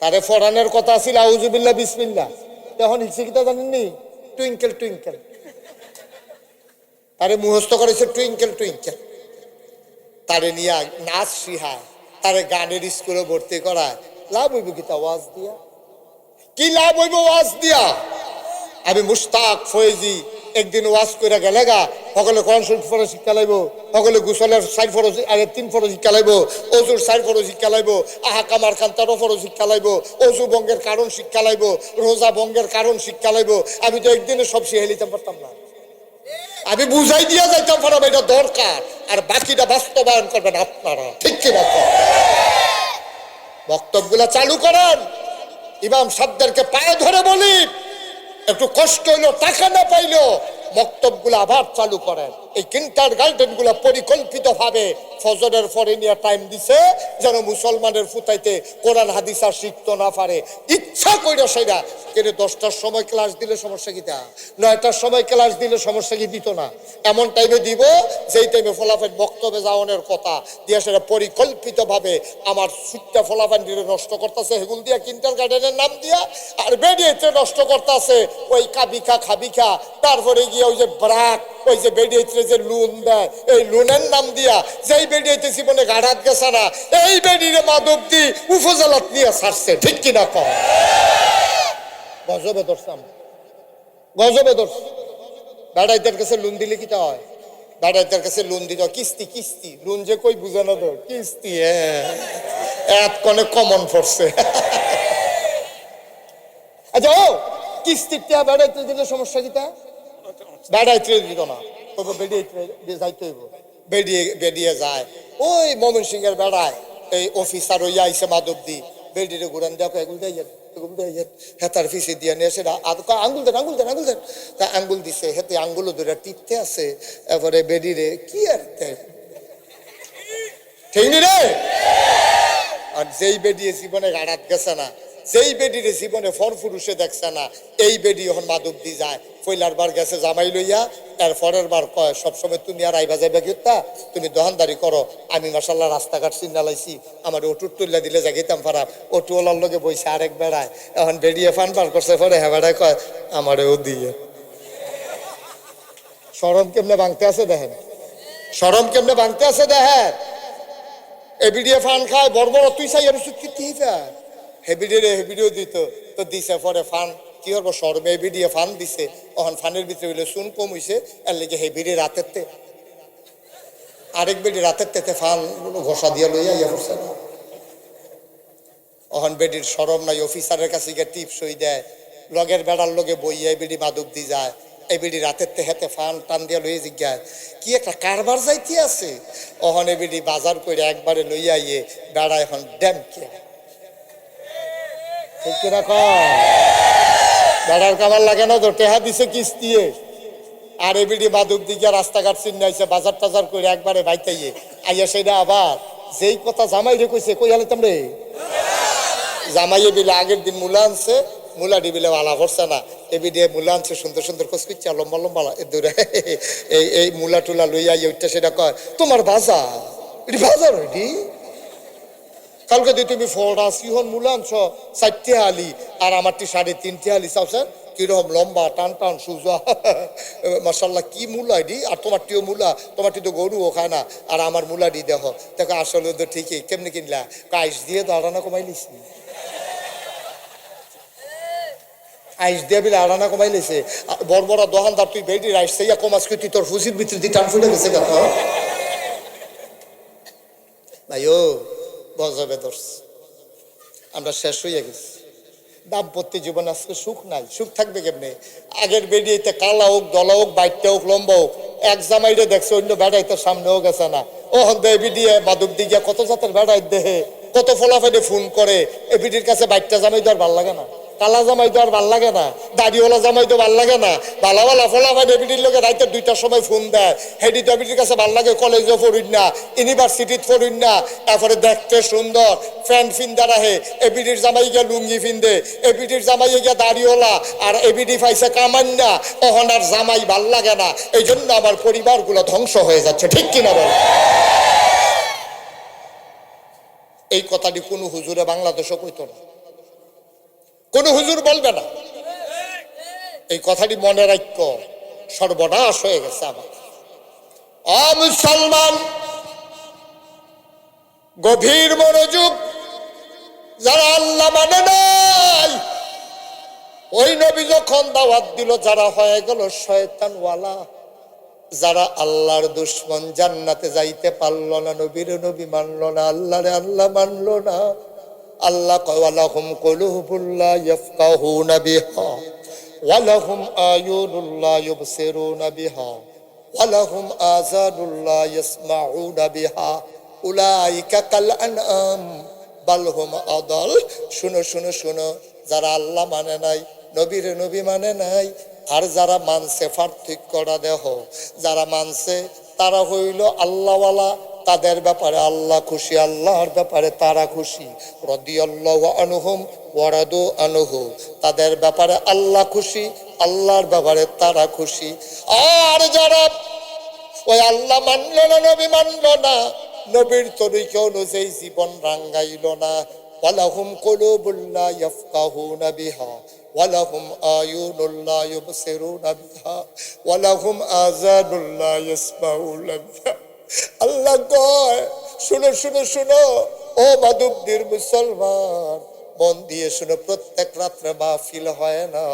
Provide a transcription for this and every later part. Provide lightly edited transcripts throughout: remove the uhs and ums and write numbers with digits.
তারে ফরানের কথা ছিল আউযুবিল্লাহ বিসমিল্লাহ, তখন শিক্ষিতা জানেননি টুইঙ্কেল টুইঙ্কেল, তারে মুখস্থ করেছে টুইঙ্কেল টুইঙ্কেল। তারে নিয়ে নাচ শিখায়, তারে গানের স্কুলে ভর্তি করায়। লাভ হইব কি তা ওয়াজ দিয়া? কি লাভ হইব ওয়াজ দিয়া? আমি মুশতাক ফয়েজি একদিন ওয়াজ করে গেলে গা, সকলে কোরআন শরীফ ফরজ শিক্ষা লাইব, সকলে গোসলের 4 ফরজ আর 3 ফরজ শিক্ষা লাইব, অজুর 4 ফরজ শিক্ষা লাইব, আহাকামার কান্তারও ফরজ শিক্ষা লাইব, অজু ভঙ্গের কারণ শিক্ষা লাইব, রোজা ভঙ্গের কারণ শিক্ষা লাইব। আমি তো একদিনে সব শিখে নিতে পারতাম না। আমি বুঝাই দিয়া যাইতাম পারব এটা দরকার, আর বাকিটা বাস্তবায়ন করবেন আপনারা, ঠিক কি না? বক্তব্যগুলা চালু করেন। ইমাম সাহেবদেরকে পায়ে ধরে বলি, একটু কষ্ট হইলো, টাকা না পাইলো, বক্তব্যগুলো আবার চালু করেন। এই কিন্টার গার্ডেন গুলা পরিকল্পিত ভাবে ফজরের পরে নিয়ে টাইম দিছে যেন মুসলমানের ফুটাইতে কোরআন হাদিস আর শিখতে না পারে, ইচ্ছা কইরা সেটা। কিন্তু 10টার সময় ক্লাস দিলে সমস্যা কি? তা 9টার সময় ক্লাস দিলে সমস্যা কি? দিত না। এমন টাইমে দিব যেই টাইমে ফলাফল বক্তব্যে যাওয়ানোর কথা দিয়া সেটা পরিকল্পিত ভাবে আমার সুটটা ফলাফল দিয়ে নষ্ট করতেছে, হেগুল দিয়া কিন্টার গার্ডেনের নাম দিয়া, আর বেরিয়েতে নষ্ট করতেছে ওই কাবিখা খাবিখা, তারপরে গিয়ে ওই যে ব্রাক, ওই যে বেরিয়েছে যে লোন দেয়, এই লোনের নাম দিয়া যেই বেরিয়েতে জীবনে গাড়াত গেছে না, এই বেরিয়ে মাদক দি উপজেলাত নিয়ে ছাড়ছে, ঠিক কিনা কম? গজবে ধরছাম, গজবে ধরছে। বেড়াইদের কাছে লোন দিলে কি হয়? বেড়াইদের কাছে লোন দিতে কিস্তি, কিস্তি লোন যে কই বুঝে না তো কিস্তি, এত কনে কমন পড়ছে। আচ্ছা ও কিস্তির টিয়া বেড়াইতে দিলে সমস্যা কি? তা বেড়াইতে দিত না, বেরিয়ে যাইতে হইব, বেরিয়ে বেরিয়ে যায়। ওই ময়মন সিংহের বেড়ায় এই অফিসার ওই আইসে মাদক দি বেডিরে ঘুরান দেখো, এগুলো দিয়ে যান, এগুলো দিয়ে যান, হেতার ফিসে দিয়ে নিয়ে এসে আঙ্গুল দেন, আঙ্গুল দেন, আঙ্গুল দেন। তা আঙ্গুল দিছে, হেতে আঙ্গুল ধরে টিপতে আছে, এরপরে বেডিরে কি আর ঠিক নি রে। আর যেই বেডিয়ে জীবনে গাড়াত গেছে না, যেই বেডিরে জীবনে ফরফুরুষে দেখছে না, এই বেডি এখন মাদক দি যায়। পয়লার বার গেছে জামাই লইয়া, এর পরের বার কয় সবসময় তুমি আর আইবা যাইবা কিতা, তুমি দোকানদারি করো, আমি মাসাল্লাহ রাস্তাঘাট চিন্নালাইছি, আমার ওটুর তুল্লা দিলে জাগিতাম পারাম। ওটুওয়ালার লগে বইছে আরেক বেড়ায়, এখন বেরিয়ে ফান পার করছে, পরে হ্যাঁ বেড়ায় কয় আমারেও দিয়ে। সরম কেমনে ভাঙতে আছে দেখেন, সরম কেমনে ভাঙতে আছে দেখেন। এবিডিয়ে ফান খায় বড় বড়, তুই চাই আর কি হেবিডিয়ে হেবিডিও দিত তো দিছে, পরে ফান কি করবো সরমে এবিডিয়ে ফান দিছে, তখন ফানের ভিতরে হইলে চুন কম হইছে, এর লেগে হেবিডি রাতের তে আরেক বেডি রাতের তেতে ফান ঘষা দিয়া লইয়া ইয়া করছে না। অহন বেডির সরম নাই, অফিসারের কাছে গিয়ে টিপস হই দেয়, লগের বেড়ার লগে বইয়া বেডি মাদক দি যায়, এই বেডি রাতের তে হেতে ফান টান দিয়া লইয়া জিজ্ঞায় কি একটা কারবার যাইতে আছে। অহন বেডি বাজার করে একবারে লইয়া ইয়ে বেড়া এখন ড্যাম কে ঠিক কিরকম বেড়ার কামার লাগে না তো, টেহা দিছে কিস্তিয়ে, আর এবিডি মাদক দিকে রাস্তাঘাট চিন্নাইছে, বাজার টাজার করে একবারে বাইতাইয়ে আইয়া সেটা আবার যেই কথা জামাই রে কইছে, কই আলে তোমরে জামাইয়ে বিলে আগের দিন মূলা আনছে, মূলা ডিবিলে আলা ভরছে না, এবিডি মূলা আনছে সুন্দর সুন্দর কচকুচ্চা লম্বা লম্বা দূরে এই মূলা টুলা লইয়া ওইটা সেটা কয় তোমার বাজার, এটি বাজার এটি কালকে দিয়ে তুমি ফোড়া সিহন মূলা আনছ 4টে আলি, আর আমারটি 3.5 আলি, চাও স্যার কিরকম লম্বা টান টান সুজা, মাশাল্লাহ কি মূলা এটি, আর তোমারটিও মূলা, তোমারটি তো গরুও খায় না, আর আমার মূলাটি দেখো দেখো আসলে তো ঠিকই, কেমনি কিনলা আইস দিয়ে তো আড়ানা কমাই লিছি, আইস দিয়ে বিলে আড়ানা কমাই লিছে। বড় বড় দোকানদার তুই বেডি রাইস সেইয়া কমাস তুই তোর ফুসির ভিতরে দিয়ে টান ফুটে গেছে দেখো ভাই ও গজবে ধরছে, আমরা শেষ হইয়া গেছি। দাম্পত্য জীবন আজকে সুখ নাই, সুখ থাকবে কেমনে? আগের বেরিয়েতে কালা হোক দলা হোক বাইটটা হোক লম্বা হোক, এক জামাইরে দেখছে অন্য বেড়াইতে সামনেও গেছে না, ও এবিডিয়ে মাদক দিকে কত জাতের বেড়াই দেহে, কত ফলাফলে ফোন করে, এবিডির কাছে বাইটটা জামাই দেওয়ার ভাল লাগে না, কালা জামাই দেওয়ার ভাল লাগে না, দাড়িওয়ালা জামাই তো ভাল লাগে না, বালাওয়ালা ফলাফল এবিডির লোকে রাইতে 2টার সময় ফোন দেয়, হেডি এবিডির কাছে ভাল লাগে, কলেজে পড়ুন না, ইউনিভার্সিটিত পড়ুন না, তারপরে দেখতে সুন্দর ফ্যান ফিন্দা রাহে, এবিডির জামাই গিয়া লুঙ্গি ফিন্দে, এবিডির জামাই গিয়া দাড়িওয়ালা, আর এবিডি পাইছে কামান না, তখন আর জামাই ভাল লাগে না, এই জন্য আমার পরিবারগুলো ধ্বংস হয়ে যাচ্ছে, ঠিক কিনা বল? এই কথাটি কোনো হুজুরে বাংলাদেশও কইতো না, কোন হুজুর বলবে না। এই কথাটি মনে রাখ, সর্বনাশ হয়ে গেছে আমার। মুসলমান, গভীর মনোযোগ। যারা আল্লাহ মানে নাই, ওই নবী যখন দাওয়াত দিল, যারা হয়ে গেল শয়তানওয়ালা, যারা আল্লাহর দুশমন, জান্নাতে যাইতে পারল না, নবীর নবী মানল না, আল্লাহরে আল্লাহ মানল না। আল্লাহ কয় ওয়ালাহুম কুলুবুল্লা ইয়াফকাহুনা বিহা ওয়ালাহুম আয়ুনুল্লা ইউবসিরুনা বিহা ওয়ালাহুম আযানুল্লা ইয়াসমাউনা বিহা উলাইকা কাল আনআম বাল হুম আদাল। শুনো শুনো শুনো, যারা আল্লাহ মানে নাই, নবীর নবী মানে নাই, আর যারা মানছে, পার্থক্যটা দেহ, যারা মানছে তারা হইল আল্লাহওয়ালা, তাদের ব্যাপারে আল্লাহ খুশি, আল্লাহর ব্যাপারে তারা খুশি। রাদিয়াল্লাহু আনহুম ওয়া রাদু আনহু, তাদের ব্যাপারে আল্লাহ খুশি, আল্লাহর ব্যাপারে তারা খুশি। আর যারা ওই আল্লাহ মানল না, নবী মানল না, নবীর তরিকা অনুযায়ী জীবন রাঙ্গাইল না, ওয়ালাহুম কুলুবুল্লা ইয়াফকাহুনা বিহা ওয়ালাহুম আয়ুনুল্লা ইউবসিরুনা বিহা ওয়ালাহুম আযানুল্লা ইয়াসমাউনা বিহা। আল্লাহ কয়, শুনো শুনো শুনো, ও মাদুবদের মুসলমান, মন দিয়ে শুনো, প্রত্যেক রাত্রে মাহফিল হয় না,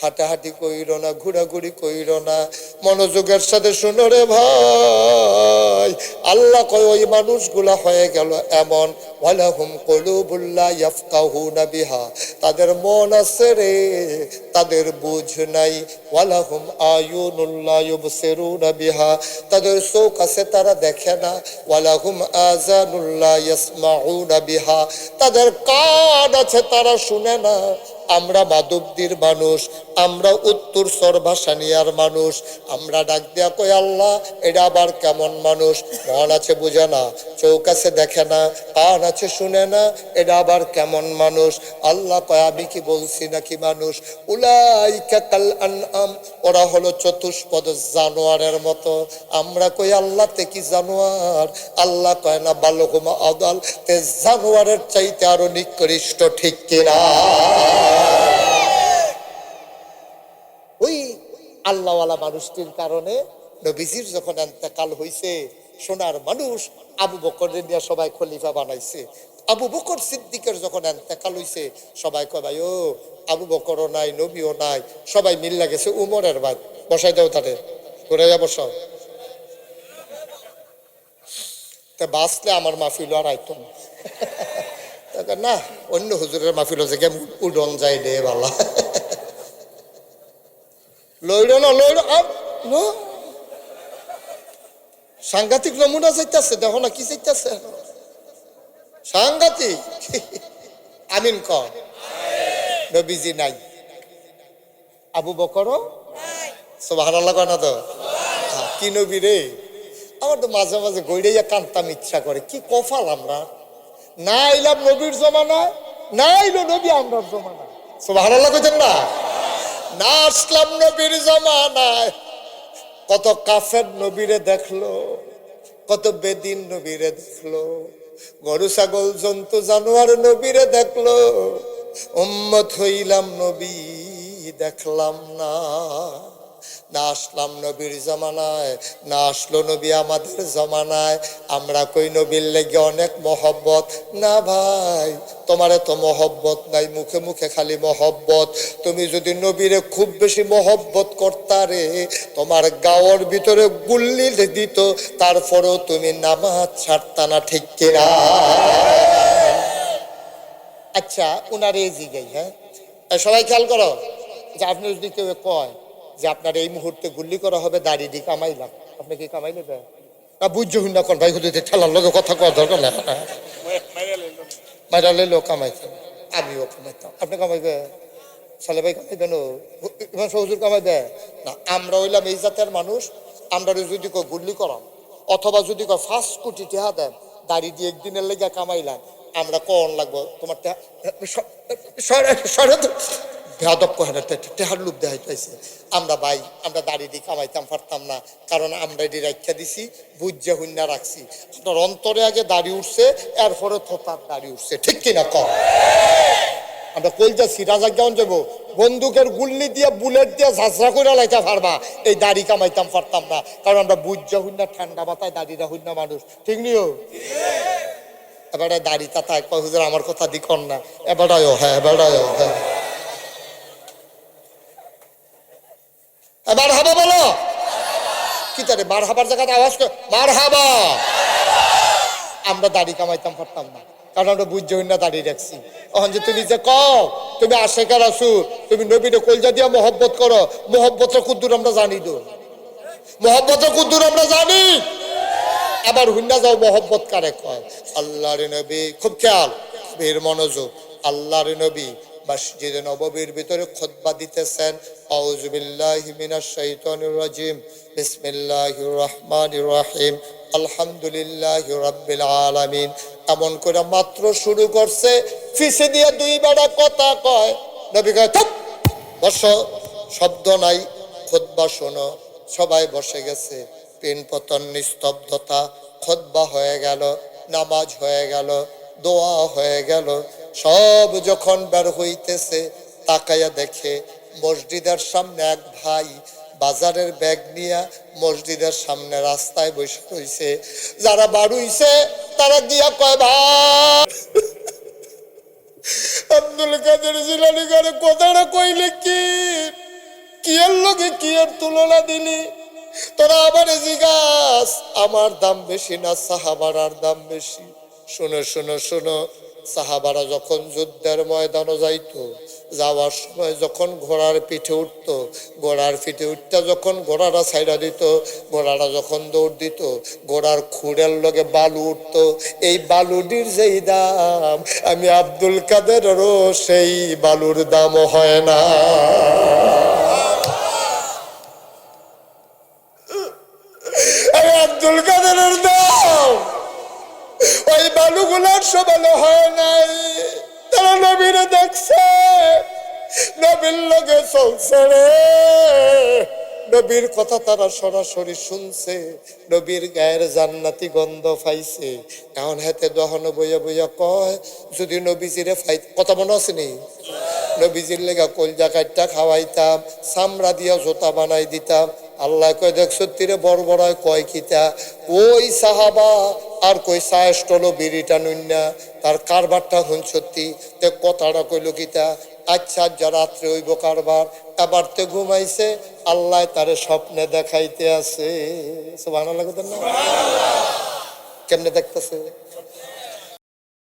হাঁটাহাঁটি কইরো না, ঘোরাঘুরি কইরো না, মনোযোগের সাথে শুনো রে ভাই। আল্লাহ কয় ওই মানুষগুলা হয়ে গেল এমন, ওয়ালাহুম কুলুবুল্লা ইয়াফকাহুনা বিহা, তাদের মন আছে রে, তাদের বুঝ নাই। ওয়ালাহুম আয়ুনুল্লা ইউবসিরুনা বিহা, তাদের চোখ আছে, তারা দেখে না। ওয়ালাহুম আযানুল্লা ইয়াসমাউনা বিহা, তাদের কান আছে, তারা শুনে না। আমরা মাদুবদির মানুষ, আমরা উত্তর সরভাসানিয়ার মানুষ, আমরা ডাক দেয়া কই আল্লাহ এটা আবার কেমন মানুষ? মন আছে বুঝে না, চোখ আছে দেখে না, কান আছে শুনে না, এটা আবার কেমন মানুষ? আল্লাহ কয় আমি কি বলছি নাকি মানুষ? উলাইকা কাল আনআম, ওরা হলো চতুষ্পদ জানোয়ারের মতো। আমরা কই আল্লাহ তে কি জানোয়ার? আল্লাহ কয় না, বালহুম আদাল, তে জানোয়ারের চাইতে আরো নিকৃষ্ট, ঠিক কিনা? ওই আল্লাহওয়ালা মানুষটির কারণে নবীজির যখন ইন্তেকাল হইছে, সোনার মানুষ আবু বকরের নিয়ে সবাই খলিফা বানাইছে। আবু বকর সিদ্দিকের যখন ইন্তেকাল হইছে, সবাই কয় ভাই ও আবু বকরও নাই, নবীও নাই, সবাই মিল্লা গেছে উমরের ভাই, বসাই দাও তারে, ঘুরে যা বসাও। তা বাঁচলে আমার মাহফিল আর আইতো না, অন্য হুজুরের মাহফিল যে উডন যায় রে বালা, লইল না লইল। সাংঘাতিক নমুনা চাইতেছে, দেখো না কি চাইতেছে, সাংঘাতিক। আমিন ক, নবীজি নাই, আবু বকরও সুবহানাল্লাহ কয় না তো, কি নবী রে? আমার তো মাঝে মাঝে গইড়াইয়া কান্তাম ইচ্ছা করে, কি কফাল আমরা, না এলাম নবীর জমানায়, না এলো নবী আমরার জমানায়। সুবহানাল্লাহ কইতেন না? না আসলাম নবীর জমানায়, কত কাফের নবীরে দেখলো, কত বেদিন নবীরে দেখলো, গরু ছাগল জন্তু জানোয়ার নবীরে দেখলো, উম্মত হইলাম নবী দেখলাম না। না আসলাম নবীর জমানায়, না আসলো নবী আমাদের জমানায়, আমরা কই নবীর লেগে অনেক মহব্বত। না ভাই, তোমার এত মহব্বত নাই, মুখে মুখে খালি মহব্বত। তুমি যদি নবীরে খুব বেশি মহব্বত করতারে, তোমার গাওয়ার ভিতরে গুল্লি দিত, তারপরেও তুমি নামাজ ছাড়তা না, ঠিক কিনা? আচ্ছা, উনারে জিগাই, হ্যাঁ সবাই খেয়াল করো, যে আপনি যদি কেউ কয় যে আপনার এই মুহূর্তে গুল্লি করা হবে, দাড়ি দিয়ে কামাইলাম, আপনি কি কামাই নেবে? বুঝছো না কোন ভাই, হুজুর ঠেলার লগে কথা কওয়া দরকার না, মাইরা লইলেও কামাইতেন, আমিও কামাইতাম, আপনি কামাইবে? সালে ভাই কামাইবেন, ইমাম হুজুর কামাইবে না? আমরা হইলাম এই জাতের মানুষ, আমরা যদি কেউ গুল্লি করাম, অথবা যদি কেউ 5 কোটি টাকা দেন, দাড়ি দিয়ে একদিনের লেগে কামাইলাম, আমরা কন লাগবো তোমার বেয়াদব কহেন, টেহার লোক দেখাইতেছে। আমরা ভাই, আমরা দাড়ি দিয়ে কামাইতাম পারতাম না, কারণ আমরা এটি রাখা দিছি, বুঝে হুন্না রাখছি। আপনার অন্তরে আগে দাড়ি উঠছে, এরপরে থোতার দাড়ি উঠছে, ঠিক কিনা কম? আমরা আমরা কলজা সিরা জায়গাও যাবো, বন্দুকের গুল্লি দিয়ে বুলেট দিয়ে ঝাঁঝরা করে লাইতে পারবা, এই দাড়ি কামাইতাম পারতাম না, কারণ আমরা বুঝা হই না, ঠান্ডা মাথায় দাড়িরা হই না মানুষ, ঠিক নিও। এবারে দাড়ি তা তাই হুজুর আমার কথা দিকন না, এবারেও হ্যাঁ, এবারেও হ্যাঁ, এবার হাবা বলো কি তারে বার হাবার জায়গাতে আওয়াজ কর, বার হাবা। আমরা দাড়ি কামাইতাম পারতাম না, কারণ আমরা বুঝ না দাঁড়িয়ে রাখছি। তখন যে তুমি যে কও তুমি আশেকা রাসূল, তুমি নবীরে কলজা দিয়া মহব্বত করো, মহব্বতের কুদ্দুর আমরা জানি তো, মহব্বতের কুদ্দুর আমরা জানি। আবার হুন্না যাও মহব্বত কারে কয়, আল্লাহর নবী, খুব খেয়াল, বের মনোযোগ, আল্লাহর নবী মসজিদে নববীর ভিতরে খুতবা দিতেছেন, আউযু বিল্লাহি মিনাশ শাইতানির রাজিম, বিসমিল্লাহির রহমানির রহিম, আলহামদুলিল্লাহি রাব্বিল আলামিন। এমন করে মাত্র শুরু করছে, ফিসে দিয়ে দুই বেড়া কথা কয়, নবী কয় চুপ বসো, শব্দ নাই, খুতবা শোনো। সবাই বসে গেছে, পিন পতন নিস্তব্ধতা, খুতবা হয়ে গেল, নামাজ হয়ে গেল, দোয়া হয়ে গেল। সব যখন বের হইতেছে, তাকাইয়া দেখে মসজিদের সামনে এক ভাই বাজারের ব্যাগ নিয়ে মসজিদের সামনে রাস্তায় বসে রইছে। যারা বাড়ুইছে তারা গিয়া কয়, ভাই আব্দুল কাদের জিলানী করে কথাটা কইলে কি, কি এর লগে কি এর তুলনা দিলি, তোরা আবার জিজ্ঞাস আমার দাম বেশি না সাহাবারার দাম বেশি। শোনো শোনো শোনো, সাহাবারা যখন যুদ্ধের ময়দানে যাইতো, যাওয়ার সময় যখন ঘোড়ার পিঠে উঠতো, ঘোড়ার পিঠে উঠতে যখন ঘোড়ারা ছাইড়া দিত, ঘোড়ারা যখন দৌড় দিত, ঘোড়ার খুঁড়ের লগে বালু উঠতো। এই বালুটির যেই দাম, আমি আব্দুল কাদেরেরও সেই বালুর দাম হয় না। আব্দুল কাদেরের দাম ওই বালুগুলার সমানো হয় নাই। তারা নবীরে দেখছে, নবীর লগে চলছে রে, নবীর কথা তারা সরাসরি শুনছে, নবীর গায়ের জান্নাতি গন্ধ পাইছে। কারণ হাতে দহন বইয়া বইয়া কয়, যদি নবীজিরে ফাই, কথা মনে আছে নি, নবীজির লেগা কলজা কাটটা খাওয়াইতাম, চামড়া দিয়া জোতা বানাই দিতাম। আল্লাহ কয় দেখ সত্যি রে বড় বড় কয় কিতা, ওই সাহাবা আর কই সায়স্টল বিড়িটা নুন্না, তার কারবারটা হন সত্যি, তে কথাটা কইল কিতা, আচ্ছা যা রাত্রে হইব কারবার, এবার তে ঘুমাইছে, আল্লাহ তারে স্বপ্নে দেখাইতে আছে। সুবহানাল্লাহ, কেমনে দেখতেছে?